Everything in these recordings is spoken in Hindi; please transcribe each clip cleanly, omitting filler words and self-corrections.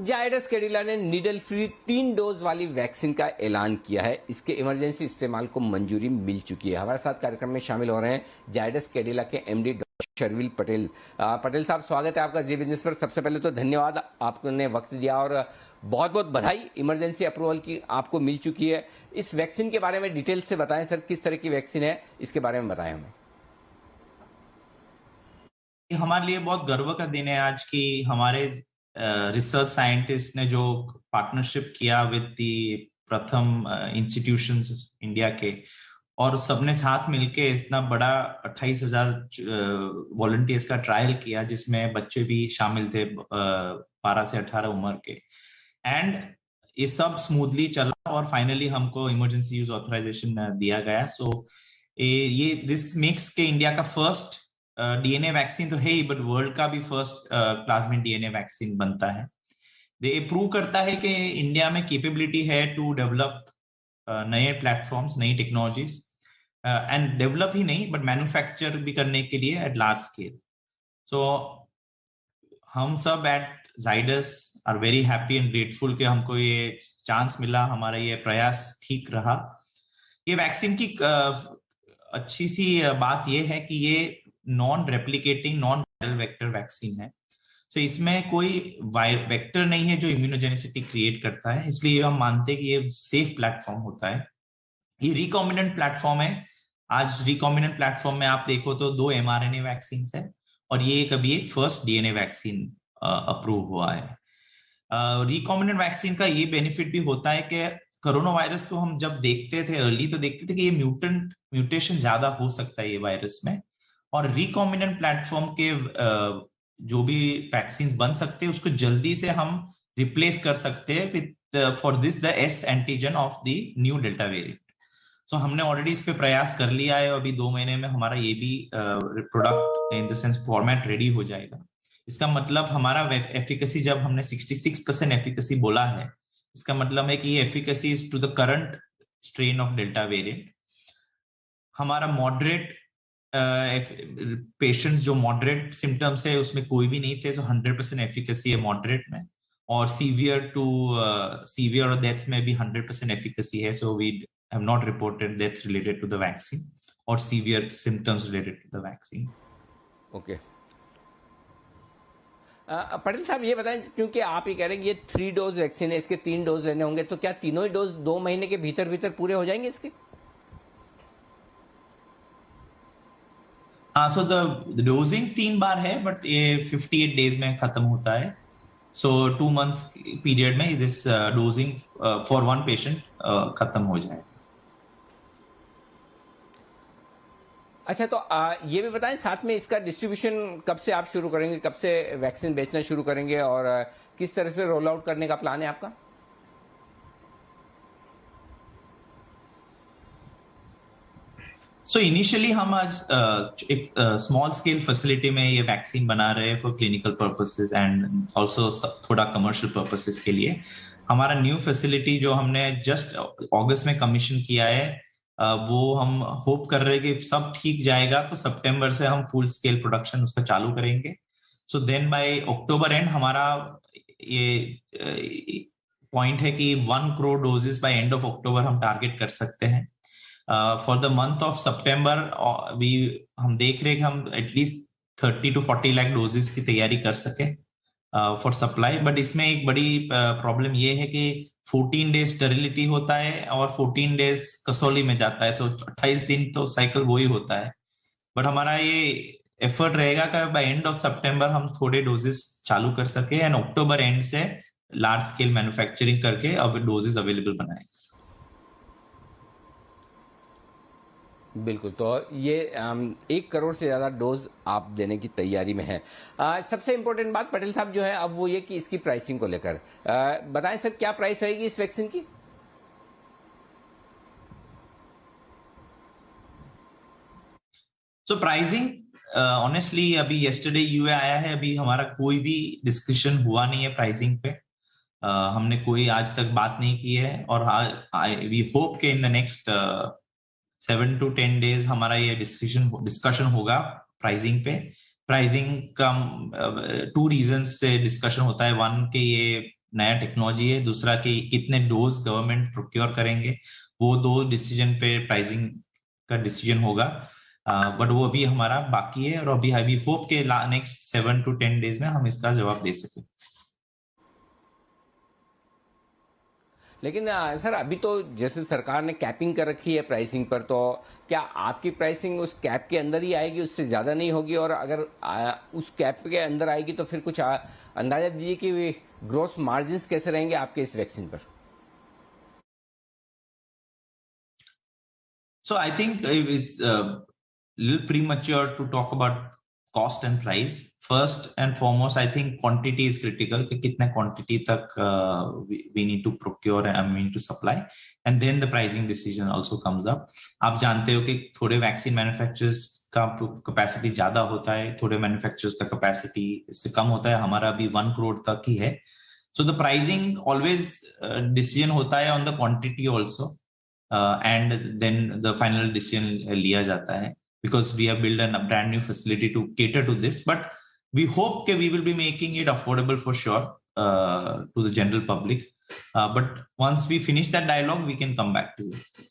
जायडस कैडिला ने नीडल फ्री 3 डोज वाली वैक्सीन का ऐलान किया है। इसके इमरजेंसी इस्तेमाल को मंजूरी मिल चुकी है। हमारे साथ कार्यक्रम में शामिल हो रहे हैं जायडस कैडिला के एमडी डॉक्टर शर्विल पटेल। पटेल साहब, स्वागत है आपका जी बिजनेस पर। सबसे पहले तो धन्यवाद, आपने वक्त दिया और बहुत बहुत बधाई। इमरजेंसी अप्रूवल की आपको मिल चुकी है। इस वैक्सीन के बारे में डिटेल से बताएं सर, किस तरह की वैक्सीन है, इसके बारे में बताएं हमें। हमारे लिए बहुत गर्व का दिन है आज की हमारे रिसर्च साइंटिस्ट ने जो पार्टनरशिप किया विद दी प्रथम इंस्टीट्यूशंस इंडिया के, और सबने साथ मिलके इतना बड़ा 28,000 वॉलंटियर्स का ट्रायल किया, जिसमें बच्चे भी शामिल थे 12 से 18 उम्र के। एंड ये सब स्मूथली चला और फाइनली हमको इमरजेंसी यूज ऑथराइजेशन दिया गया। सो ये दिस मेक्स के इंडिया का फर्स्ट डीएनए वैक्सीन तो है ही, बट वर्ल्ड का भी फर्स्ट प्लाज्मिड डीएनए वैक्सीन बनता है। ये प्रूव करता है कि इंडिया में कैपेबिलिटी है टू डेवलप नए प्लेटफॉर्म्स, नई टेक्नोलॉजीज, एंड डेवलप ही नहीं बट मैन्युफैक्चर भी करने के लिए एट लार्ज स्केल। सो हम सब at Zydus are very happy and grateful कि हमको ये चांस मिला, हमारा ये प्रयास ठीक रहा। ये वैक्सीन की अच्छी सी बात ये है कि ये non replicating non viral vector vaccine है। सो इसमें कोई वेक्टर नहीं है जो इम्यूनोजेनिसिटी क्रिएट करता है, इसलिए हम मानते हैं कि ये सेफ प्लेटफॉर्म होता है। ये रिकॉम्बिनेंट प्लेटफॉर्म है। आज रिकॉम्बिनेंट प्लेटफॉर्म में आप देखो तो 2 mRNA वैक्सीन है और ये कभी एक फर्स्ट डीएनए वैक्सीन अप्रूव हुआ है। रिकॉम्बिनेंट वैक्सीन का ये बेनिफिट भी होता है कि कोरोना वायरस को हम जब देखते थे अर्ली, तो देखते थे कि ये म्यूटेशन ज्यादा हो सकता है ये वायरस में, और रिकॉम्बिनेंट प्लेटफॉर्म के जो भी वैक्सीन बन सकते हैं उसको जल्दी से हम रिप्लेस कर सकते हैं with for this the S antigen of the new delta variant. So हमने ऑलरेडी इस पे प्रयास कर लिया है। अभी 2 महीने में हमारा ये भी product in the sense format ready हो जाएगा। इसका मतलब हमारा एफिकेसी, जब हमने 66% एफिकेसी बोला है, इसका मतलब है कि ये efficacy is to the current strain of delta variant. हमारा मॉडरेट पेशेंट्स जो मॉडरेट सिम्टम्स है उसमें कोई भी नहीं थे, तो 100% एफिकेसी है मॉडरेट में, और सीवियर और डेथ्स में भी 100% एफिकेसी है। So we have not reported deaths related to the vaccine और severe symptoms related to the vaccine. Okay, Patel साहब ये बताएं, क्योंकि आप ये कह रहे हैं कि ये 3 डोज वैक्सीन है, इसके 3 डोज लेने होंगे, तो क्या तीनों ही डोज 2 महीने के भीतर पूरे हो जाएंगे इसके? सो द डोजिंग 3 बार है, बट ये 58 डेज में खत्म होता है। सो 2 मंथ्स पीरियड में दिस डोजिंग फॉर 1 पेशेंट खत्म हो जाए। अच्छा, तो ये भी बताएं साथ में इसका डिस्ट्रीब्यूशन कब से आप शुरू करेंगे, कब से वैक्सीन बेचना शुरू करेंगे, और किस तरह से रोल आउट करने का प्लान है आपका? सो इनिशियली हम आज एक स्मॉल स्केल फैसिलिटी में ये वैक्सीन बना रहे हैं for clinical purposes and also थोड़ा कमर्शियल पर्पसेस के लिए। हमारा न्यू फैसिलिटी जो हमने जस्ट अगस्त में कमीशन किया है, वो हम होप कर रहे हैं कि सब ठीक जाएगा तो सितंबर से हम फुल स्केल प्रोडक्शन उसका चालू करेंगे। So then by October end हमारा ये पॉइंट है कि 1 crore doses by end of October हम टारगेट कर सकते हैं। फॉर द मंथ ऑफ सितंबर हम देख रहे हैं कि हम एटलीस्ट 30 to 40 लाख डोजेस की तैयारी कर सके फॉर सप्लाई। बट इसमें एक बड़ी प्रॉब्लम ये है कि 14 डेज स्टेरिलिटी होता है और 14 डेज कसौली में जाता है, तो 28 दिन तो साइकिल वही होता है। बट हमारा ये एफर्ट रहेगा कि बाय एंड ऑफ सितंबर हम थोड़े डोजेस चालू कर सके एंड अक्टूबर एंड से लार्ज स्केल मैन्युफैक्चरिंग करके अब डोजेस अवेलेबल बनाए। बिल्कुल, तो ये 1 करोड़ से ज्यादा डोज आप देने की तैयारी में है। सबसे इंपॉर्टेंट बात पटेल साहब जो है अब वो ये कि इसकी प्राइसिंग को लेकर बताएं सर, क्या प्राइस रहेगी इस वैक्सीन की? सो प्राइसिंग ऑनेस्टली अभी यस्टरडे यूए आया है, अभी हमारा कोई भी डिस्कशन हुआ नहीं है प्राइसिंग पे। हमने कोई आज तक बात नहीं की है, और वी होप के in the next 7 to 10 days हमारा ये डिस्कशन होगा प्राइसिंग पे। प्राइसिंग का 2 रीजंस से डिस्कशन होता है। 1 के ये नया टेक्नोलॉजी है, दूसरा कि कितने डोज गवर्नमेंट प्रोक्योर करेंगे, वो दो डिसीजन पे प्राइसिंग का डिसीजन होगा। बट वो अभी हमारा बाकी है, और अभी आई होप के नेक्स्ट 7 to 10 डेज में हम इसका जवाब दे सके। लेकिन सर अभी तो जैसे सरकार ने कैपिंग कर रखी है प्राइसिंग पर, तो क्या आपकी प्राइसिंग उस कैप के अंदर ही आएगी, उससे ज़्यादा नहीं होगी? और अगर उस कैप के अंदर आएगी तो फिर कुछ अंदाजा दीजिए कि ग्रोस मार्जिन्स कैसे रहेंगे आपके इस वैक्सीन पर? So I think it's a little premature to talk about cost and price. First and foremost, I think quantity is critical. कि कितना quantity तक we need to procure and I mean to supply, and then the pricing decision also comes up. आप जानते हो कि थोड़े वैक्सीन मैन्युफैक्चरर्स का कैपेसिटी ज्यादा होता है, थोड़े मैन्युफैक्चरर्स का कैपेसिटी इससे कम होता है। हमारा अभी 1 crore तक ही है। So the pricing always decision होता है on the quantity also. And then the final decision लिया जाता है, because we have built a brand new facility to cater to this, but we hope that we will be making it affordable for sure to the general public, but once we finish that dialogue we can come back to it.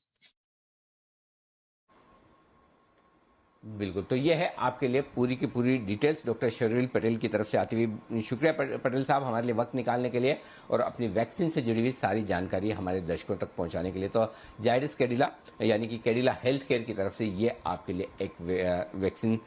बिल्कुल, तो ये है आपके लिए पूरी की पूरी डिटेल्स डॉक्टर शर्विल पटेल की तरफ से आती हुई। शुक्रिया पटेल साहब हमारे लिए वक्त निकालने के लिए और अपनी वैक्सीन से जुड़ी हुई सारी जानकारी हमारे दर्शकों तक पहुंचाने के लिए। तो जायडस कैडिला यानी कि कैडिला हेल्थ केयर की तरफ से ये आपके लिए एक वैक्सीन